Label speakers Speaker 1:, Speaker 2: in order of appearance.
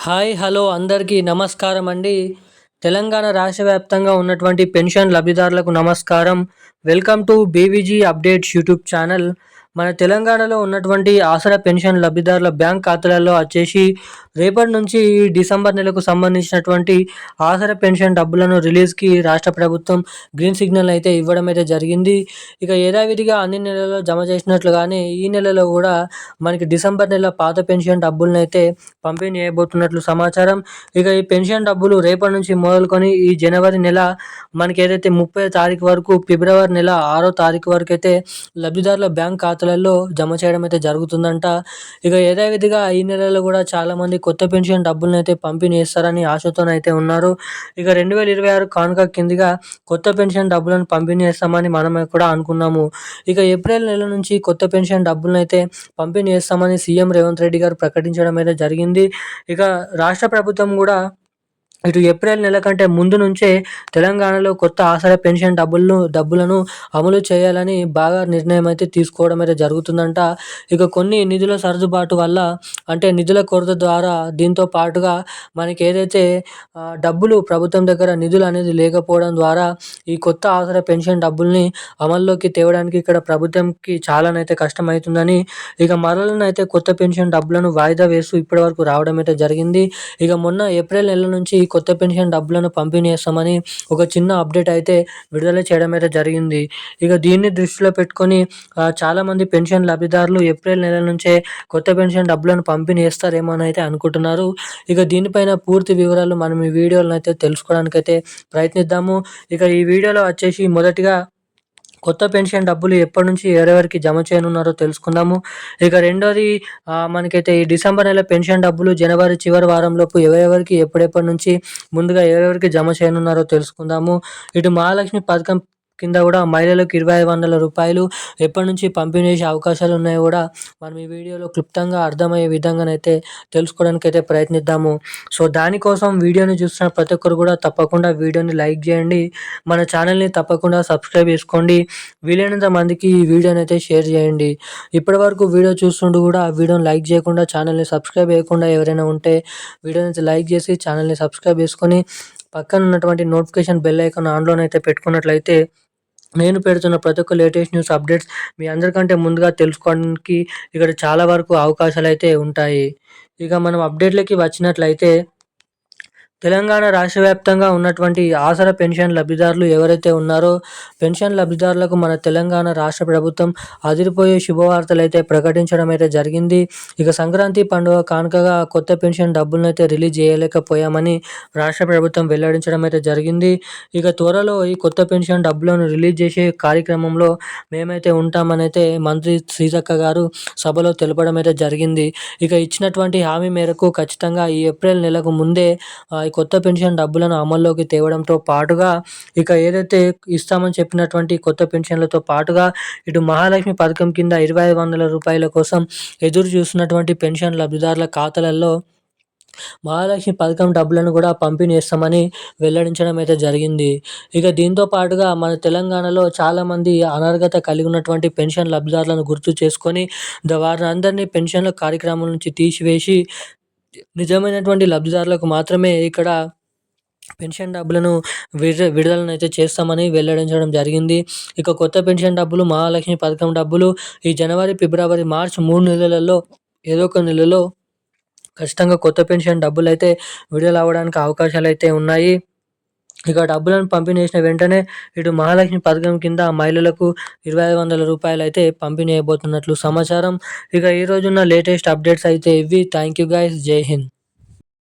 Speaker 1: Hi! Hello! అందరికీ నమస్కారం అండి. తెలంగాణ రాష్ట్ర వ్యాప్తంగా ఉన్నటువంటి పెన్షన్ లబ్ధిదారులకు నమస్కారం. Welcome to BVG updates YouTube channel. మన తెలంగాణలో ఉన్నటువంటి ఆసరా పెన్షన్ లబ్ధిదారుల బ్యాంక్ ఖాతాలలో వచ్చేసి రేపటి నుంచి డిసెంబర్ నెలకు సంబంధించినటువంటి ఆసరా పెన్షన్ డబ్బులను రిలీజ్‌కి రాష్ట్ర ప్రభుత్వం గ్రీన్ సిగ్నల్ అయితే ఇవ్వడం అయితే జరిగింది. ఇక యథావిధిగా అన్ని నెలల్లో జమ చేసినట్లుగానే ఈ నెలలో కూడా మనకి డిసెంబర్ నెల పాత పెన్షన్ డబ్బులనైతే పంపిణీ చేయబోతున్నట్లు సమాచారం. ఇక ఈ పెన్షన్ డబ్బులు రేపటి నుంచి మొదలుకొని ఈ జనవరి నెల మనకి ఏదైతే 30 తారీఖు వరకు, ఫిబ్రవరి నెల 6 తారీఖు వరకు అయితే లబ్ధిదారుల బ్యాంక్ ఖాతాలలో జమ చేయడం అయితే జరుగుతుందంట. ఇక యథావిధిగా ఈ నెలలో కూడా చాలామంది కొత్త పెన్షన్ డబ్బులనైతే పంపిణీ చేస్తారని ఆశతోనైతే ఉన్నారు. ఇక 2026 కానుక కిందగా కొత్త పెన్షన్ డబ్బులను పంపిణీ చేస్తామని మనం కూడా అనుకున్నాము. ఇక ఏప్రిల్ నెల నుంచి కొత్త పెన్షన్ డబ్బులనైతే పంపిణీ చేస్తామని సీఎం రేవంత్ రెడ్డి గారు ప్రకటించడం అయితే జరిగింది. ఇక రాష్ట్ర ప్రభుత్వం కూడా ఇటు ఏప్రిల్ నెల కంటే ముందు నుంచే తెలంగాణలో కొత్త ఆసరా పెన్షన్ డబ్బులను అమలు చేయాలని బాగా నిర్ణయం అయితే తీసుకోవడం అయితే జరుగుతుందంట. ఇక కొన్ని నిధుల సర్దుబాటు వల్ల, అంటే నిధుల కొరత ద్వారా, దీంతో పాటుగా మనకి ఏదైతే డబ్బులు ప్రభుత్వం దగ్గర నిధులు అనేది లేకపోవడం ద్వారా ఈ కొత్త ఆసరా పెన్షన్ డబ్బుల్ని అమల్లోకి తేవడానికి ఇక్కడ ప్రభుత్వంకి చాలానైతే కష్టమవుతుందని, ఇక మరలనైతే కొత్త పెన్షన్ డబ్బులను వాయిదా వేస్తూ ఇప్పటివరకు రావడం అయితే జరిగింది. ఇక మొన్న ఏప్రిల్ నెల నుంచి కొత్త పెన్షన్ డబ్బులను పంపిణీ చేస్తామని ఒక చిన్న అప్డేట్ అయితే విడుదల చేయడం అయితే జరిగింది. ఇక దీన్ని దృష్టిలో పెట్టుకొని చాలామంది పెన్షన్ లబ్ధిదారులు ఏప్రిల్ నెల నుంచే కొత్త పెన్షన్ డబ్బులను పంపిణీ చేస్తారేమో అని అయితే అనుకుంటున్నారు. ఇక దీనిపైన పూర్తి వివరాలు మనం ఈ వీడియోలో అయితే తెలుసుకోవడానికైతే ప్రయత్నిద్దాము. ఇక ఈ వీడియోలో వచ్చేసి మొదటిగా కొత్త పెన్షన్ డబ్బులు ఎప్పటి నుంచి ఎవరెవరికి జమ చేయనున్నారో తెలుసుకుందాము. ఇక రెండోది మనకైతే ఈ డిసెంబర్ నెల పెన్షన్ డబ్బులు జనవరి చివరి వారంలోపు ఎవరెవరికి ఎప్పుడెప్పటి నుంచి ముందుగా ఎవరెవరికి జమ చేయనున్నారో తెలుసుకుందాము. ఇటు మహాలక్ష్మి పథకం కింద కూడా మహిళలకు రూ. 2500 ఎప్పటి నుంచి పంపిణీ చేసే అవకాశాలు ఉన్నాయో కూడా మనం ఈ వీడియోలో క్లుప్తంగా అర్థమయ్యే విధంగానైతే తెలుసుకోవడానికైతే ప్రయత్నిద్దాము. సో దానికోసం వీడియోని చూస్తున్న ప్రతి ఒక్కరు కూడా తప్పకుండా వీడియోని లైక్ చేయండి. మన ఛానల్ని తప్పకుండా సబ్స్క్రైబ్ చేసుకోండి. వీలైనంత మందికి ఈ వీడియోని అయితే షేర్ చేయండి. ఇప్పటివరకు వీడియో చూస్తుంటూ కూడా వీడియోని లైక్ చేయకుండా, ఛానల్ని సబ్స్క్రైబ్ చేయకుండా ఎవరైనా ఉంటే వీడియోని అయితే లైక్ చేసి ఛానల్ని సబ్స్క్రైబ్ చేసుకొని పక్కన ఉన్నటువంటి నోటిఫికేషన్ బెల్ ఐకాన్ ఆన్లోనైతే పెట్టుకున్నట్లయితే నేను పెడుతున్న ప్రతి ఒక్క లేటెస్ట్ న్యూస్ అప్డేట్స్ మీ అందరికంటే ముందుగా తెలుసుకోవడానికి ఇక్కడ చాలా వరకు అవకాశాలు అయితే ఉంటాయి. ఇక మనం అప్డేట్లకి వచ్చినట్లయితే తెలంగాణ రాష్ట్ర వ్యాప్తంగా ఉన్నటువంటి ఆసరా పెన్షన్ లబ్ధిదారులు ఎవరైతే ఉన్నారో పెన్షన్ లబ్ధిదారులకు మన తెలంగాణ రాష్ట్ర ప్రభుత్వం అదిరిపోయే శుభవార్తలు అయితే ప్రకటించడం అయితే జరిగింది. ఇక సంక్రాంతి పండుగ కానుకగా కొత్త పెన్షన్ డబ్బులను అయితే రిలీజ్ చేయలేకపోయామని రాష్ట్ర ప్రభుత్వం వెల్లడించడం అయితే జరిగింది. ఇక త్వరలో ఈ కొత్త పెన్షన్ డబ్బులను రిలీజ్ చేసే కార్యక్రమంలో మేమైతే ఉంటామని అయితే మంత్రి శ్రీజక్క గారు సభలో తెలపడం అయితే జరిగింది. ఇక ఇచ్చినటువంటి హామీ మేరకు ఖచ్చితంగా ఈ ఏప్రిల్ నెలకు ముందే ఈ కొత్త పెన్షన్ డబ్బులను అమల్లోకి తేవడంతో పాటుగా, ఇక ఏదైతే ఇస్తామని చెప్పినటువంటి కొత్త పెన్షన్లతో పాటుగా ఇటు మహాలక్ష్మి పథకం కింద రూ. 2500 కోసం ఎదురు చూస్తున్నటువంటి పెన్షన్ లబ్ధిదారుల ఖాతాలలో మహాలక్ష్మి పథకం డబ్బులను కూడా పంపిణీ చేస్తామని వెల్లడించడం అయితే జరిగింది. ఇక దీంతో పాటుగా మన తెలంగాణలో చాలామంది అనర్హత కలిగి ఉన్నటువంటి పెన్షన్ లబ్ధిదారులను గుర్తు చేసుకొని వారిని అందరినీ పెన్షన్ల కార్యక్రమం నుంచి తీసివేసి నిజమైనటువంటి లబ్ధిదారులకు మాత్రమే ఇక్కడ పెన్షన్ డబ్బులను విడుదలనైతే చేస్తామని వెల్లడించడం జరిగింది. ఇక కొత్త పెన్షన్ డబ్బులు, మహాలక్ష్మి పథకం డబ్బులు ఈ జనవరి, ఫిబ్రవరి, మార్చ్ 3 నెలలలో ఏదో ఒక నెలలో ఖచ్చితంగా కొత్త పెన్షన్ డబ్బులైతే విడుదల అవ్వడానికి అవకాశాలైతే ఉన్నాయి. ఇక డబ్బులను పంపిణీ చేసిన వెంటనే ఇటు మహాలక్ష్మి పథకం కింద మహిళలకు రూ. 2500 అయితే పంపిణీ చేయబోతున్నట్లు సమాచారం. ఇక ఈ రోజున్న లేటెస్ట్ అప్డేట్స్ అయితే ఇవి. Thank you guys. జై హింద్.